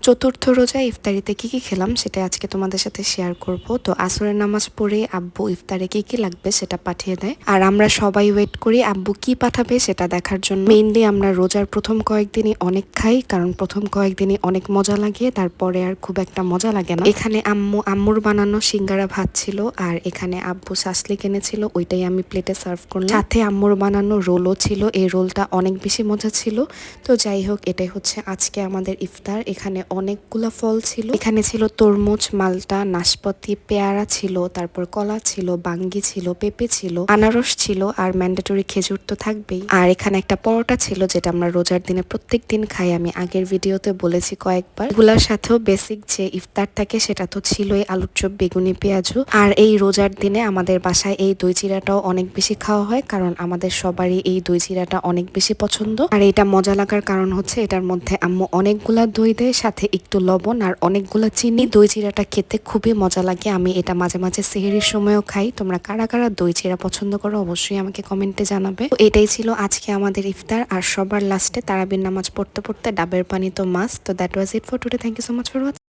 চতুর্থ রোজা ইফতারিতে কি কি খেলাম সেটা আজকে তোমাদের সাথে শেয়ার করব। তো আসরের নামাজ পড়ে আব্বু ইফতারে কি কি লাগবে সেটা পাঠিয়ে দেয়, আর আমরা সবাই ওয়েট করি আব্বু কি পাঠাবে সেটা দেখার জন্য। মেইনলি আমরা রোজার প্রথম কয়েকদিনই অনেক খাই, কারণ প্রথম কয়েকদিনই অনেক মজা লাগে, তারপরে আর খুব একটা মজা লাগে না। এখানে আম্মুর বানানো সিঙ্গারা ভাত ছিল, আর এখানে আব্বু সাসলি কিনেছিল, ওইটাই আমি প্লেটে সার্ভ করলাম। সাথে আম্মুর বানানো রোলও ছিল, এই রোলটা অনেক বেশি মজা ছিল। তো যাই হোক, এটাই হচ্ছে আজকে আমাদের ইফতার। এখানে অনেকগুলো ফল ছিল, এখানে ছিল তরমুজ, মালটা, নাশপাতি, পেয়ারা ছিল, তারপর কলা ছিল, বাঙ্গি ছিল, পেঁপে ছিল, আনারস ছিল, আর ম্যান্ডেটরি খেজুর তো থাকবেই। আর এখানে একটা পরোটা ছিল, যেটা আমরা রোজার দিনে প্রত্যেক দিন খাই, আমি আগের ভিডিওতে বলেছি কয়েকবার। এগুলার সাথেও বেসিক যে ইফতার থাকে সেটা তো ছিলই আলুর চপ, বেগুনি, পেঁয়াজু। আর এই রোজার দিনে আমাদের বাসায় এই দই চিড়াটাও অনেক বেশি খাওয়া হয়, কারণ আমাদের সবারই এই দই চিড়াটা অনেক বেশি পছন্দ। আর এটা মজা লাগার কারণ হচ্ছে এটার মধ্যে আম্মু অনেকগুলা দই দেয়, সাথে একটু লবণ আর অনেকগুলা চিনি। দই চিড়াটা খেতে খুবই মজা লাগে, আমি এটা মাঝে মাঝে সেহরির সময়ও খাই। তোমরা কারা কারা দই চিড়া পছন্দ করো অবশ্যই আমাকে কমেন্টে জানাবে। তো এটাই ছিল আজকে আমাদের ইফতার, আর সবার লাস্টে তারাবির নামাজ পড়তে পড়তে ডাবের পানি তো মাস্ট। তো that was it for today. Thank you so much for watching.